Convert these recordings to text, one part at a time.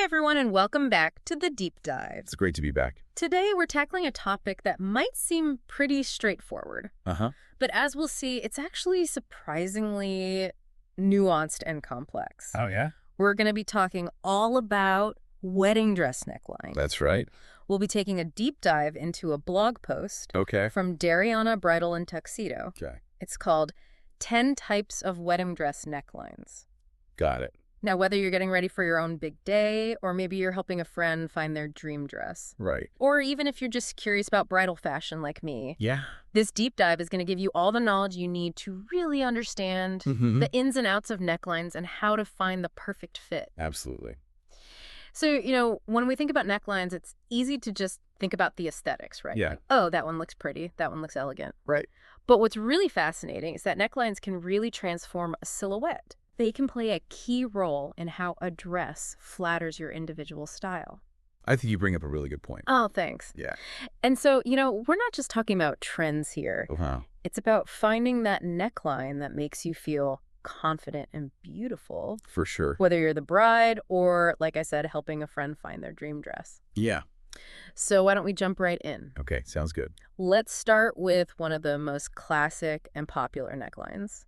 everyone, and welcome back to The Deep Dive. It's great to be back. Today, we're tackling a topic that might seem pretty straightforward. But as we'll see, it's actually surprisingly nuanced and complex. Oh, yeah? We're going to be talking all about wedding dress neckline. That's right. We'll be taking a deep dive into a blog post from Darianna Bridal Tuxedo. Okay. It's called 10 Types of Wedding Dress Necklines. Got it. Now, whether you're getting ready for your own big day, or maybe you're helping a friend find their dream dress. Right. Or even if you're just curious about bridal fashion like me. Yeah. This deep dive is going to give you all the knowledge you need to really understand the ins and outs of necklines and how to find the perfect fit. Absolutely. So, when we think about necklines, it's easy to just think about the aesthetics, right? Yeah. Like, oh, that one looks pretty. That one looks elegant. Right. But what's really fascinating is that necklines can really transform a silhouette. They can play a key role in how a dress flatters your individual style. I think you bring up a really good point. Oh, thanks. Yeah. And so, we're not just talking about trends here. Wow. It's about finding that neckline that makes you feel confident and beautiful. For sure. Whether you're the bride or, like I said, helping a friend find their dream dress. Yeah. So why don't we jump right in? Okay, sounds good. Let's start with one of the most classic and popular necklines.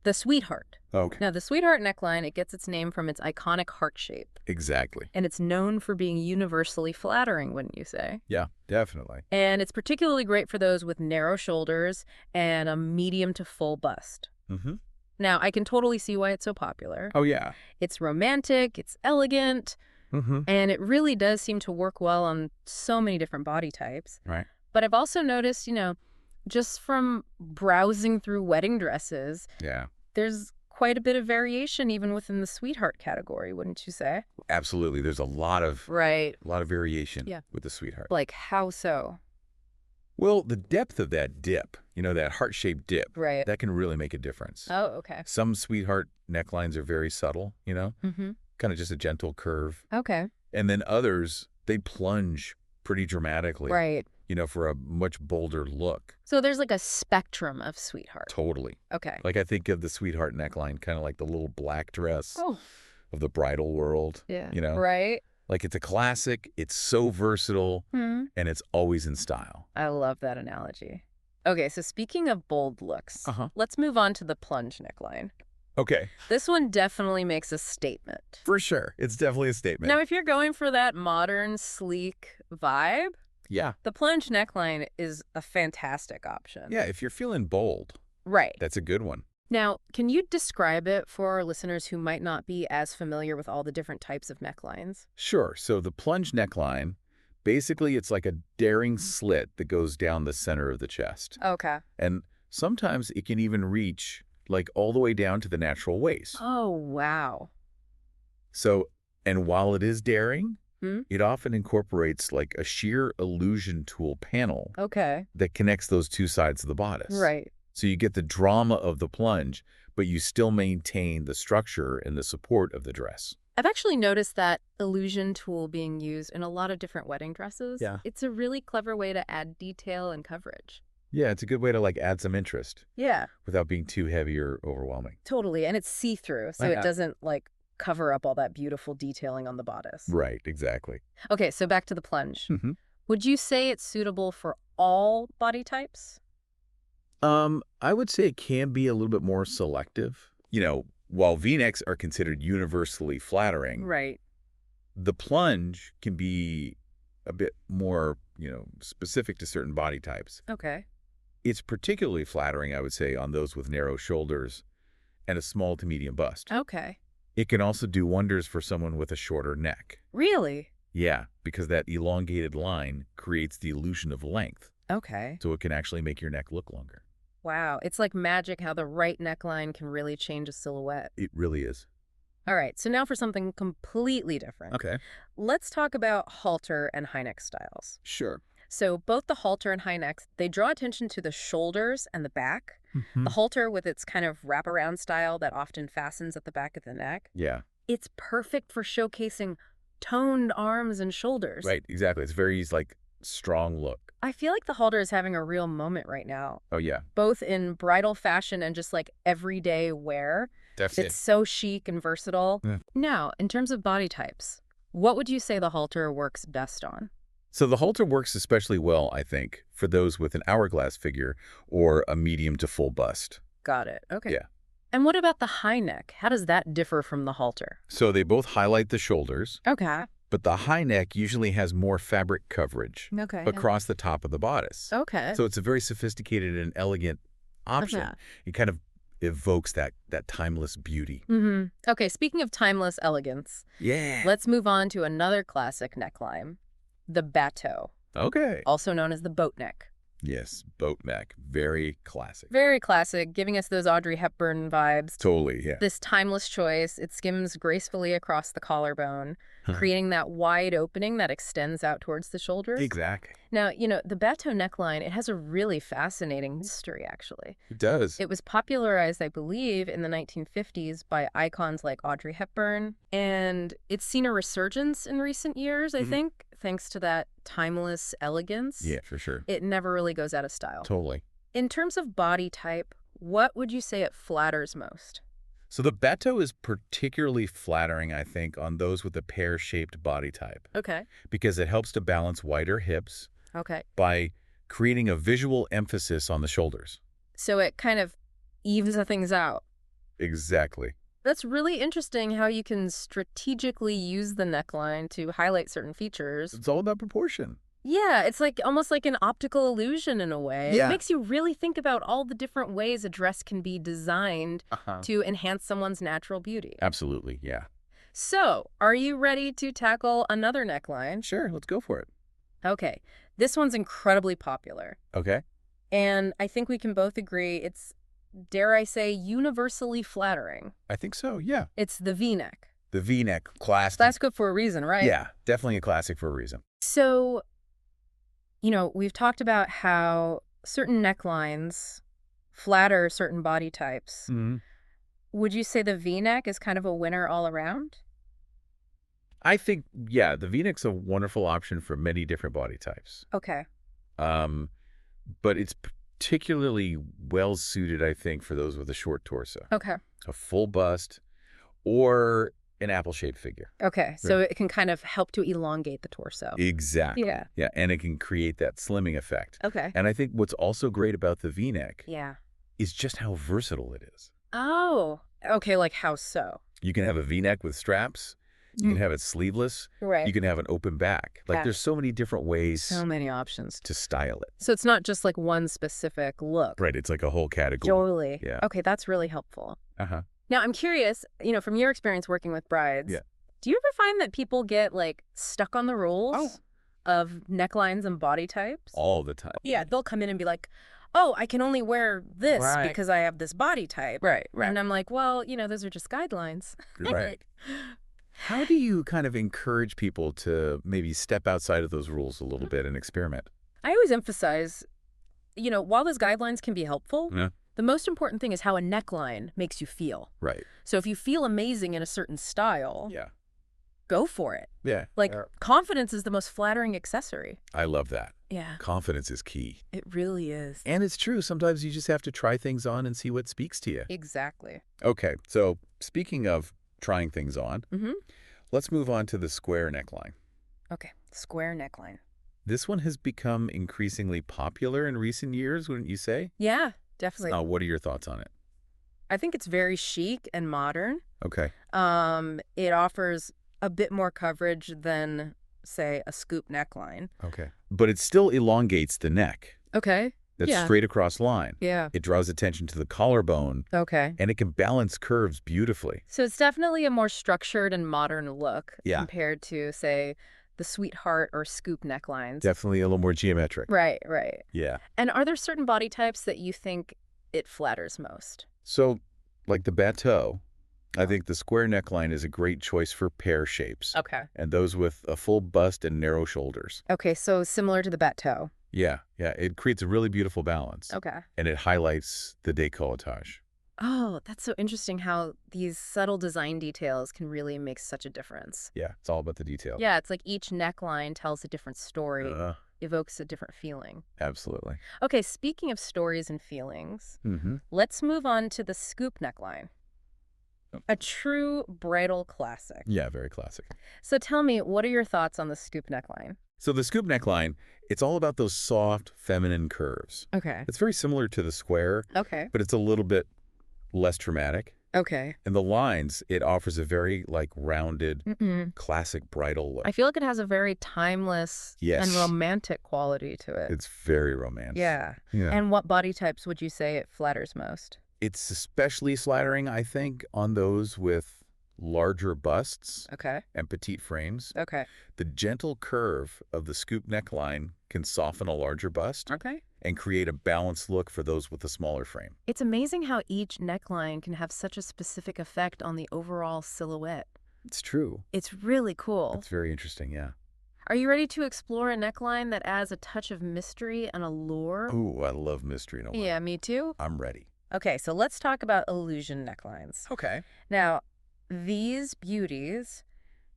The sweetheart. Okay. Now, the sweetheart neckline, it gets its name from its iconic heart shape. Exactly. And it's known for being universally flattering, wouldn't you say? Yeah, definitely. And it's particularly great for those with narrow shoulders and a medium to full bust. Now, I can totally see why it's so popular. Oh, yeah. It's romantic, it's elegant, and it really does seem to work well on so many different body types. Right. But I've also noticed, just from browsing through wedding dresses, there's quite a bit of variation even within the sweetheart category, wouldn't you say? Absolutely. There's a lot of variation with the sweetheart. Like how so? Well, the depth of that dip, that heart-shaped dip, that can really make a difference. Oh, okay. Some sweetheart necklines are very subtle, kind of just a gentle curve. Okay. And then others, they plunge pretty dramatically. Right. For a much bolder look. So there's like a spectrum of sweetheart. Totally. Okay. Like I think of the sweetheart neckline, kind of like the little black dress of the bridal world. Yeah. Right? Like it's a classic, it's so versatile, and it's always in style. I love that analogy. Okay, so speaking of bold looks, let's move on to the plunge neckline. Okay. This one definitely makes a statement. For sure. It's definitely a statement. Now, if you're going for that modern, sleek vibe, the plunge neckline is a fantastic option. Yeah, if you're feeling bold. Right. That's a good one. Now, can you describe it for our listeners who might not be as familiar with all the different types of necklines? Sure. So the plunge neckline, basically it's like a daring slit that goes down the center of the chest. Okay. And sometimes it can even reach like all the way down to the natural waist. Oh, wow. So, and while it is daring, it often incorporates like a sheer illusion tool panel that connects those two sides of the bodice. Right. So you get the drama of the plunge, but you still maintain the structure and the support of the dress. I've actually noticed that illusion tool being used in a lot of different wedding dresses. Yeah. It's a really clever way to add detail and coverage. Yeah, it's a good way to like add some interest. Yeah. Without being too heavy or overwhelming. Totally. And it's see-through, so it doesn't like cover up all that beautiful detailing on the bodice. Right, exactly. Okay, so back to the plunge. Would you say it's suitable for all body types? I would say it can be a little bit more selective. While V-necks are considered universally flattering, the plunge can be a bit more, specific to certain body types. Okay. It's particularly flattering, I would say, on those with narrow shoulders and a small to medium bust. Okay. It can also do wonders for someone with a shorter neck. Really? Yeah, because that elongated line creates the illusion of length. Okay. So it can actually make your neck look longer. Wow. It's like magic how the right neckline can really change a silhouette. It really is. All right. So now for something completely different. Okay. Let's talk about halter and high neck styles. Sure. So both the halter and high necks, they draw attention to the shoulders and the back. The halter with its kind of wraparound style that often fastens at the back of the neck. Yeah. It's perfect for showcasing toned arms and shoulders. Right, exactly. It's very like strong look. I feel like the halter is having a real moment right now. Oh, yeah. Both in bridal fashion and just like everyday wear. Definitely. It's so chic and versatile. Yeah. Now, in terms of body types, What would you say the halter works best on? So the halter works especially well, I think, for those with an hourglass figure or a medium to full bust. Got it. Okay. Yeah. And what about the high neck? How does that differ from the halter? So they both highlight the shoulders. Okay. But the high neck usually has more fabric coverage Okay. across the top of the bodice. Okay. So it's a very sophisticated and elegant option. Okay. It kind of evokes that timeless beauty. Okay, speaking of timeless elegance, let's move on to another classic neckline, the bateau. Okay. Also known as the boat neck. Yes, boat neck. Very classic. Very classic, giving us those Audrey Hepburn vibes. Totally, yeah. This timeless choice, it skims gracefully across the collarbone, creating that wide opening that extends out towards the shoulders. Exactly. Now, the bateau neckline, it has a really fascinating history, actually. It does. It was popularized, I believe, in the 1950s by icons like Audrey Hepburn, and it's seen a resurgence in recent years, I think, thanks to that timeless elegance. Yeah, for sure. It never really goes out of style. Totally. In terms of body type, what would you say it flatters most? So the bateau is particularly flattering, I think, on those with a pear-shaped body type. Okay. Because it helps to balance wider hips Okay. by creating a visual emphasis on the shoulders. So it kind of evens things out. Exactly. That's really interesting how you can strategically use the neckline to highlight certain features. It's all about proportion. Yeah, it's like almost like an optical illusion in a way. Yeah. It makes you really think about all the different ways a dress can be designed to enhance someone's natural beauty. Absolutely, yeah. So, are you ready to tackle another neckline? Sure, let's go for it. Okay, this one's incredibly popular. Okay. And I think we can both agree it's, dare I say, universally flattering. I think so, yeah. It's the V-neck. The V-neck, classic. That's good for a reason, right? Yeah, definitely a classic for a reason. So, we've talked about how certain necklines flatter certain body types. Would you say the V-neck is kind of a winner all around? I think, yeah, the V-neck's a wonderful option for many different body types. Okay. But it's particularly well-suited, I think, for those with a short torso. Okay. A full bust or an apple-shaped figure. Okay, so it can kind of help to elongate the torso. Exactly. Yeah. Yeah, and it can create that slimming effect. Okay. And I think what's also great about the V-neck is just how versatile it is. Oh, okay, like how so? You can have a V-neck with straps. You can have it sleeveless. Right. You can have an open back. Like there's so many different ways. So many options. To style it. So it's not just like one specific look. Right, it's like a whole category. Totally. Yeah. Okay, that's really helpful. Uh-huh. Now, I'm curious, from your experience working with brides, do you ever find that people get, like, stuck on the rules of necklines and body types? All the time. Yeah, they'll come in and be like, oh, I can only wear this because I have this body type. Right. And I'm like, well, those are just guidelines. Right. How do you kind of encourage people to maybe step outside of those rules a little bit and experiment? I always emphasize, while those guidelines can be helpful, the most important thing is how a neckline makes you feel. Right. So if you feel amazing in a certain style, go for it. Yeah. Like, confidence is the most flattering accessory. I love that. Yeah. Confidence is key. It really is. And it's true. Sometimes you just have to try things on and see what speaks to you. Exactly. Okay. So speaking of trying things on, let's move on to the square neckline. Okay. Square neckline. This one has become increasingly popular in recent years, wouldn't you say? Yeah, definitely. Now, what are your thoughts on it? I think it's very chic and modern. Okay. It offers a bit more coverage than, say, a scoop neckline. Okay. But it still elongates the neck. Okay. That straight across line. Yeah. It draws attention to the collarbone. Okay. And it can balance curves beautifully. So it's definitely a more structured and modern look compared to, say, the sweetheart or scoop necklines. Definitely a little more geometric. Right, right. Yeah. And are there certain body types that you think it flatters most? So, like the bateau, I think the square neckline is a great choice for pear shapes. Okay. And those with a full bust and narrow shoulders. Okay, so similar to the bateau. Yeah, yeah. It creates a really beautiful balance. Okay. And it highlights the décolletage. Oh, that's so interesting how these subtle design details can really make such a difference. Yeah, it's all about the detail. Yeah, it's like each neckline tells a different story, evokes a different feeling. Absolutely. Okay, speaking of stories and feelings, let's move on to the scoop neckline. A true bridal classic. Yeah, very classic. So tell me, what are your thoughts on the scoop neckline? So the scoop neckline, it's all about those soft, feminine curves. Okay. It's very similar to the square, Okay. but it's a little bit less dramatic. Okay. And the lines, it offers a very, like, rounded, classic bridal look. I feel like it has a very timeless and romantic quality to it. It's very romantic. Yeah. Yeah. And what body types would you say it flatters most? It's especially flattering, I think, on those with larger busts Okay. and petite frames. Okay. The gentle curve of the scoop neckline can soften a larger bust Okay. and create a balanced look for those with a smaller frame. It's amazing how each neckline can have such a specific effect on the overall silhouette. It's true. It's really cool. It's very interesting, yeah. Are you ready to explore a neckline that adds a touch of mystery and allure? Ooh, I love mystery in a way. Yeah, me too. I'm ready. Okay, so let's talk about illusion necklines. Okay. Now, these beauties,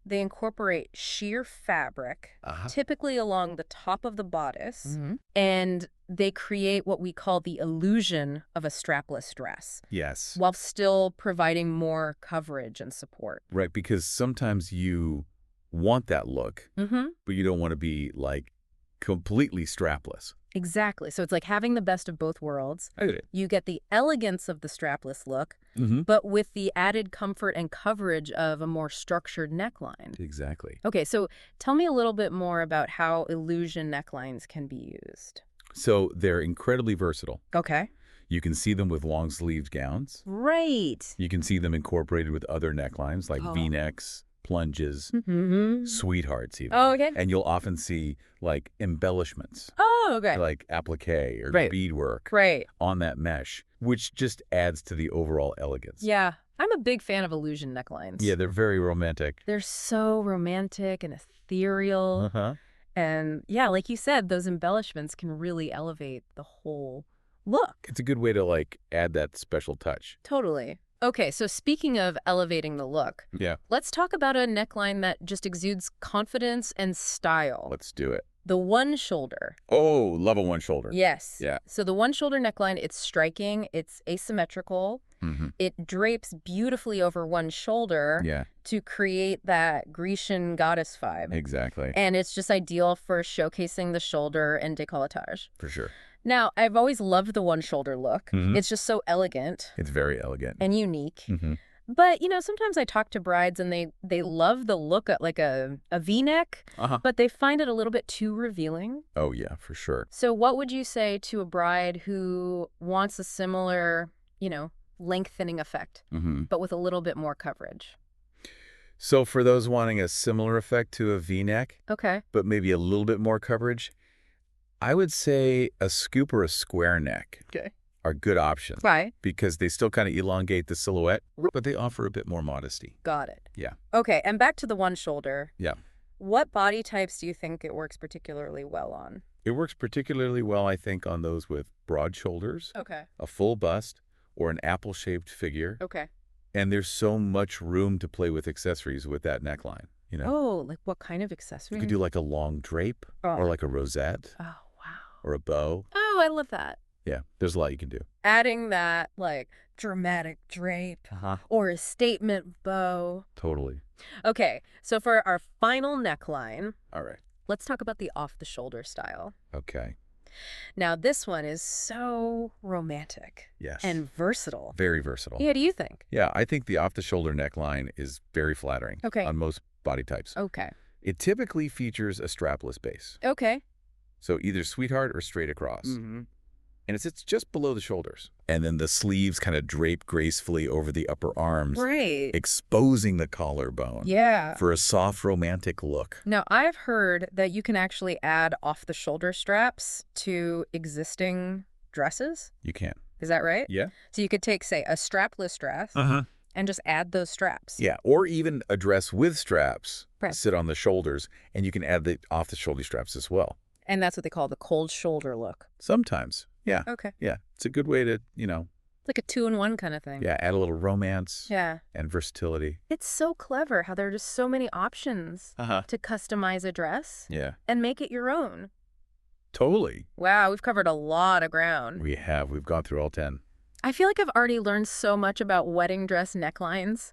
they incorporate sheer fabric, typically along the top of the bodice, and they create what we call the illusion of a strapless dress. Yes. While still providing more coverage and support. Right, because sometimes you want that look, but you don't want to be, like, completely strapless. Exactly. So it's like having the best of both worlds. I get it. You get the elegance of the strapless look, but with the added comfort and coverage of a more structured neckline. Exactly. Okay, so tell me a little bit more about how illusion necklines can be used. So they're incredibly versatile. Okay. You can see them with long-sleeved gowns. Right. You can see them incorporated with other necklines like V-necks, plunges, sweethearts even. Oh, okay. And you'll often see, like, embellishments. Oh, okay. Like applique or beadwork on that mesh, which just adds to the overall elegance. Yeah. I'm a big fan of illusion necklines. Yeah, they're very romantic. They're so romantic and ethereal. And yeah, like you said, those embellishments can really elevate the whole look. It's a good way to, like, add that special touch. Totally. Okay, so speaking of elevating the look, let's talk about a neckline that just exudes confidence and style. Let's do it. The one shoulder. Oh, love a one shoulder. Yes. Yeah. So the one shoulder neckline, it's striking, it's asymmetrical. It drapes beautifully over one shoulder to create that Grecian goddess vibe. Exactly. And it's just ideal for showcasing the shoulder and décolletage. For sure. Now, I've always loved the one shoulder look. It's just so elegant. It's very elegant. And unique. But, you know, sometimes I talk to brides and they love the look at like a V-neck, but they find it a little bit too revealing. Oh, yeah, for sure. So what would you say to a bride who wants a similar, you know, lengthening effect, but with a little bit more coverage? So for those wanting a similar effect to a V-neck, but maybe a little bit more coverage, I would say a scoop or a square neck are good options. Right. Because they still kind of elongate the silhouette, but they offer a bit more modesty. Got it. Yeah. Okay, and back to the one shoulder. Yeah. What body types do you think it works particularly well on? It works particularly well, I think, on those with broad shoulders, a full bust, or an apple-shaped figure. And there's so much room to play with accessories with that neckline, you know? Oh, like what kind of accessory? You could do like a long drape or like a rosette. Oh, wow. Or a bow. Oh, I love that. Yeah, there's a lot you can do. Adding that, like, dramatic drape or a statement bow. Totally. Okay, so for our final neckline, all right, let's talk about the off-the-shoulder style. Okay. Now, this one is so romantic. Yes. And versatile. Very versatile. Yeah, do you think? Yeah, I think the off-the-shoulder neckline is very flattering on most body types. Okay. It typically features a strapless base. Okay. So either sweetheart or straight across. And it sits just below the shoulders. And then the sleeves kind of drape gracefully over the upper arms. Right. Exposing the collarbone. Yeah. For a soft, romantic look. Now, I've heard that you can actually add off-the-shoulder straps to existing dresses. You can. Is that right? Yeah. So you could take, say, a strapless dress and just add those straps. Yeah, or even a dress with straps sit on the shoulders, and you can add the off-the-shoulder straps as well. And that's what they call the cold shoulder look. Sometimes. Yeah. Okay. Yeah. It's a good way to, you know. Like a 2-in-1 kind of thing. Yeah. Add a little romance. Yeah. And versatility. It's so clever how there are just so many options to customize a dress. Yeah. And make it your own. Totally. Wow. We've covered a lot of ground. We have. We've gone through all 10. I feel like I've already learned so much about wedding dress necklines.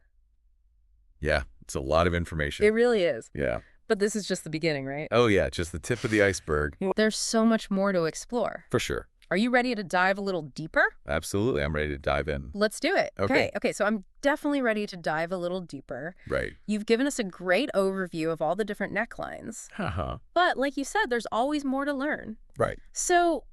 Yeah, it's a lot of information. It really is. Yeah. But this is just the beginning, right? Oh, yeah, just the tip of the iceberg. There's so much more to explore. For sure. Are you ready to dive a little deeper? Absolutely. I'm ready to dive in. Let's do it. Okay. Okay, so I'm definitely ready to dive a little deeper. Right. You've given us a great overview of all the different necklines. Uh-huh. But like you said, there's always more to learn. Right. So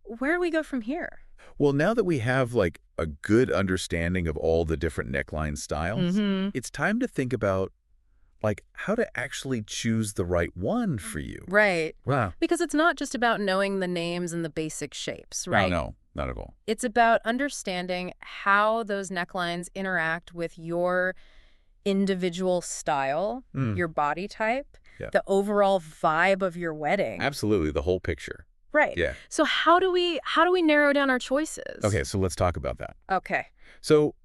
where do we go from here? Well, now that we have like a good understanding of all the different neckline styles, it's time to think about like how to actually choose the right one for you. Right. Wow. Because it's not just about knowing the names and the basic shapes, right? No, not at all. It's about understanding how those necklines interact with your individual style, your body type, the overall vibe of your wedding. Absolutely, the whole picture. Right. Yeah. So how do we narrow down our choices? Okay, so let's talk about that. Okay. So,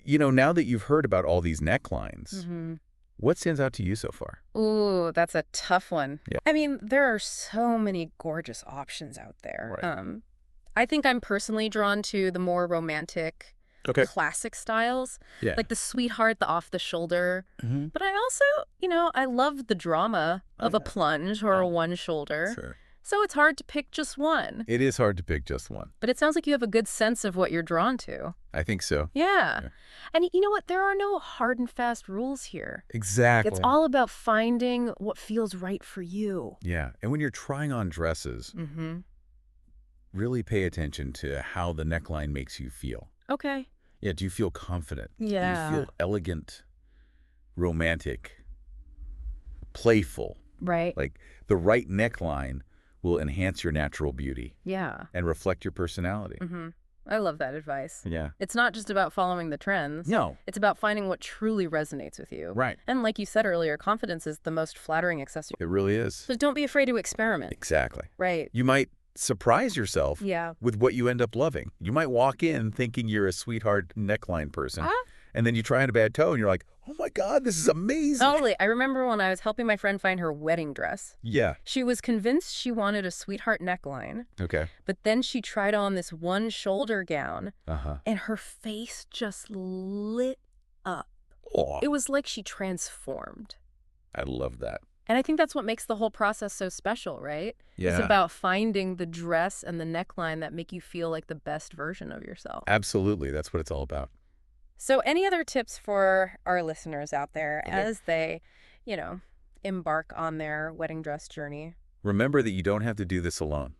now that you've heard about all these necklines, what stands out to you so far? Ooh, that's a tough one. Yeah. I mean, there are so many gorgeous options out there. Right. I think I'm personally drawn to the more romantic, classic styles, like the sweetheart, the off-the-shoulder. But I also, I love the drama of a plunge or a one-shoulder. Sure. So it's hard to pick just one. It is hard to pick just one. But it sounds like you have a good sense of what you're drawn to. I think so. Yeah. And you know what? There are no hard and fast rules here. Exactly. It's all about finding what feels right for you. Yeah. And when you're trying on dresses, really pay attention to how the neckline makes you feel. Okay. Yeah. Do you feel confident? Yeah. Do you feel elegant, romantic, playful? Right. Like the right neckline will enhance your natural beauty. Yeah. And reflect your personality. I love that advice. Yeah. It's not just about following the trends. No. It's about finding what truly resonates with you. Right. And like you said earlier, confidence is the most flattering accessory. It really is. So don't be afraid to experiment. Exactly. Right. You might surprise yourself with what you end up loving. You might walk in thinking you're a sweetheart neckline person, and then you try on a bad toe and you're like, oh my God, this is amazing. Totally. I remember when I was helping my friend find her wedding dress. Yeah. She was convinced she wanted a sweetheart neckline. Okay. But then she tried on this one shoulder gown, Uh-huh. and her face just lit up. Aw. It was like she transformed. I love that. And I think that's what makes the whole process so special, right? Yeah. It's about finding the dress and the neckline that make you feel like the best version of yourself. Absolutely. That's what it's all about. So any other tips for our listeners out there as they, embark on their wedding dress journey? Remember that you don't have to do this alone.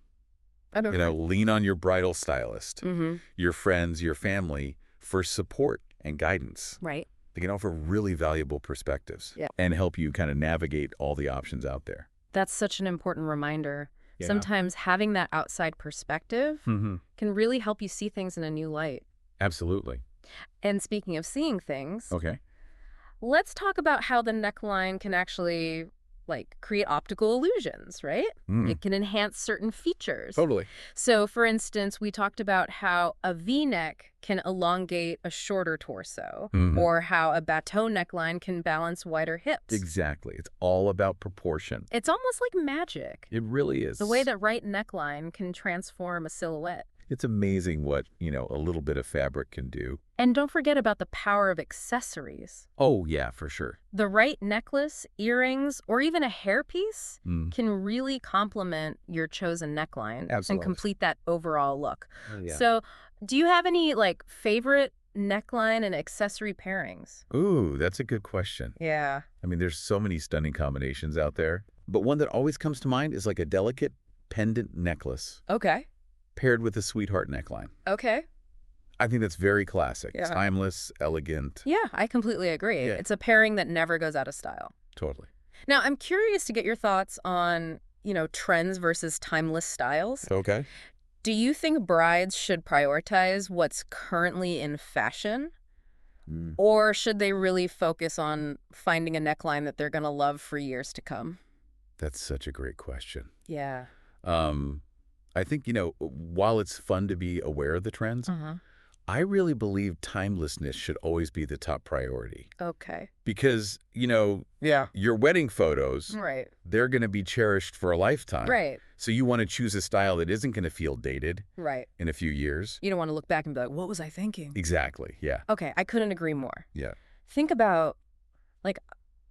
Lean on your bridal stylist, your friends, your family for support and guidance. Right. They can offer really valuable perspectives and help you kind of navigate all the options out there. That's such an important reminder. Yeah. Sometimes having that outside perspective can really help you see things in a new light. Absolutely. And speaking of seeing things, let's talk about how the neckline can actually create optical illusions, right? It can enhance certain features. Totally. So, for instance, we talked about how a V-neck can elongate a shorter torso, or how a bateau neckline can balance wider hips. Exactly. It's all about proportion. It's almost like magic. It really is. The way that right neckline can transform a silhouette. It's amazing what, a little bit of fabric can do. And don't forget about the power of accessories. Oh, yeah, for sure. The right necklace, earrings, or even a hairpiece can really complement your chosen neckline and complete that overall look. Oh, yeah. So, do you have any favorite neckline and accessory pairings? Ooh, that's a good question. Yeah. I mean, there's so many stunning combinations out there. But one that always comes to mind is like a delicate pendant necklace. Okay. Paired with a sweetheart neckline. Okay. I think that's very classic. Yeah. Timeless, elegant. Yeah, I completely agree. Yeah. It's a pairing that never goes out of style. Totally. Now, I'm curious to get your thoughts on, trends versus timeless styles. Okay. Do you think brides should prioritize what's currently in fashion? Or should they really focus on finding a neckline that they're going to love for years to come? That's such a great question. Yeah. I think, while it's fun to be aware of the trends, I really believe timelessness should always be the top priority. Okay. Because, your wedding photos, Right. they're going to be cherished for a lifetime. Right. So you want to choose a style that isn't going to feel dated in a few years. You don't want to look back and be like, what was I thinking? Exactly, yeah. Okay, I couldn't agree more. Yeah. Think about, like,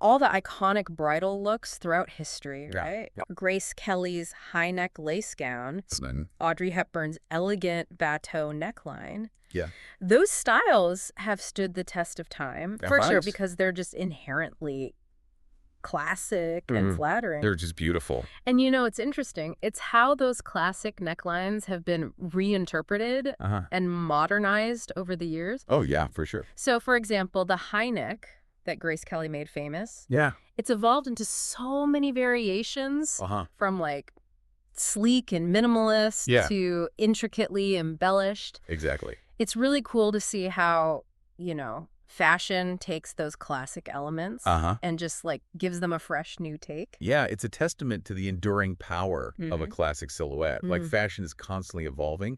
all the iconic bridal looks throughout history, right? Yeah. Grace Kelly's high-neck lace gown, Audrey Hepburn's elegant bateau neckline. Yeah. Those styles have stood the test of time, for sure, because they're just inherently classic and flattering. They're just beautiful. And you know, it's interesting. It's how those classic necklines have been reinterpreted and modernized over the years. Oh, yeah, for sure. So, for example, the high neck that Grace Kelly made famous. Yeah. It's evolved into so many variations from like sleek and minimalist to intricately embellished. Exactly. It's really cool to see how, you know, fashion takes those classic elements and just like gives them a fresh new take. Yeah, it's a testament to the enduring power of a classic silhouette. Like fashion is constantly evolving,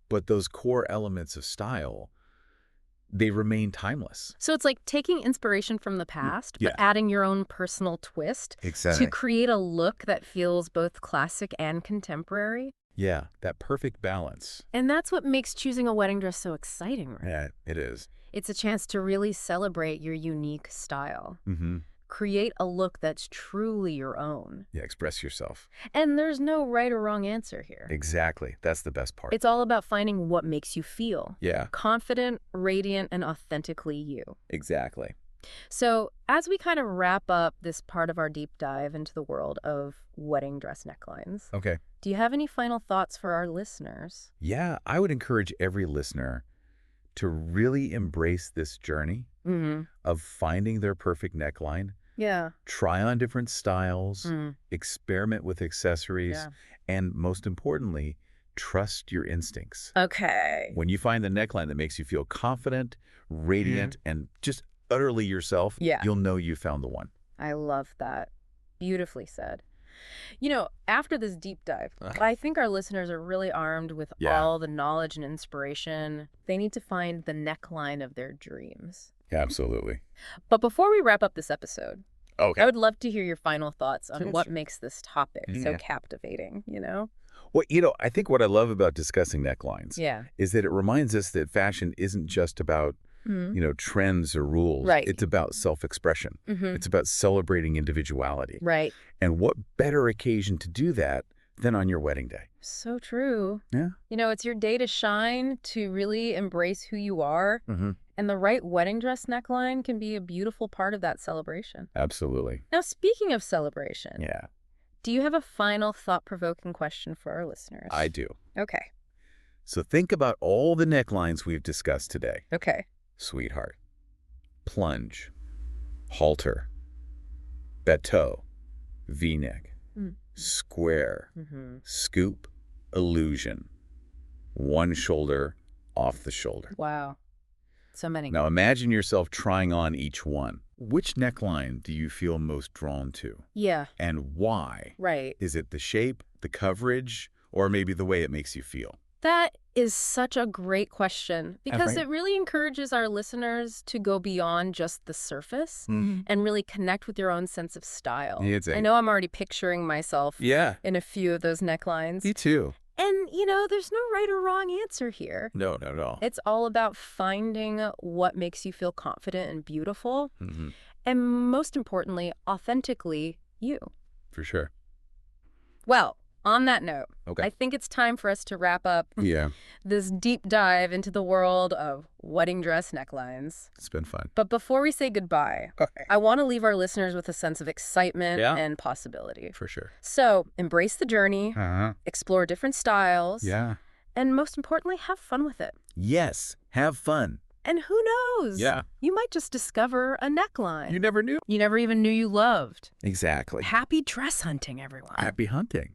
but those core elements of style, they remain timeless. So it's like taking inspiration from the past, but adding your own personal twist to create a look that feels both classic and contemporary. Yeah, that perfect balance. And that's what makes choosing a wedding dress so exciting, right? Yeah, it is. It's a chance to really celebrate your unique style. Create a look that's truly your own. Yeah, express yourself. And there's no right or wrong answer here. Exactly. That's the best part. It's all about finding what makes you feel. Yeah. Confident, radiant, and authentically you. Exactly. So as we kind of wrap up this part of our deep dive into the world of wedding dress necklines, do you have any final thoughts for our listeners? Yeah, I would encourage every listener to really embrace this journey of finding their perfect neckline. Yeah. Try on different styles, experiment with accessories, and most importantly, trust your instincts. Okay. When you find the neckline that makes you feel confident, radiant, and just utterly yourself, you'll know you found the one. I love that. Beautifully said. You know, after this deep dive, I think our listeners are really armed with all the knowledge and inspiration. They need to find the neckline of their dreams. Absolutely. But before we wrap up this episode, I would love to hear your final thoughts on what makes this topic so captivating, you know? Well, you know, I think what I love about discussing necklines is that it reminds us that fashion isn't just about you know, trends or rules. It's about self-expression. It's about celebrating individuality. And what better occasion to do that than on your wedding day? So true. Yeah. You know, it's your day to shine, to really embrace who you are. And the right wedding dress neckline can be a beautiful part of that celebration. Absolutely. Now, speaking of celebration, do you have a final thought-provoking question for our listeners? I do. Okay. So think about all the necklines we've discussed today. Okay. Sweetheart, plunge, halter, bateau, V-neck, square, scoop, illusion, one shoulder, off the shoulder. Wow. So many. Now imagine yourself trying on each one. Which neckline do you feel most drawn to? Yeah. And why? Right. Is it the shape, the coverage, or maybe the way it makes you feel? That is such a great question because it really encourages our listeners to go beyond just the surface and really connect with your own sense of style. I know I'm already picturing myself in a few of those necklines. Me too. And, you know, there's no right or wrong answer here. No, not at all. It's all about finding what makes you feel confident and beautiful. And most importantly, authentically you. For sure. Well, on that note, I think it's time for us to wrap up this deep dive into the world of wedding dress necklines. It's been fun. But before we say goodbye, I want to leave our listeners with a sense of excitement and possibility. For sure. So embrace the journey, explore different styles, and most importantly, have fun with it. Yes, have fun. And who knows? You might just discover a neckline. You never knew. You never even knew you loved. Exactly. Happy dress hunting, everyone. Happy hunting.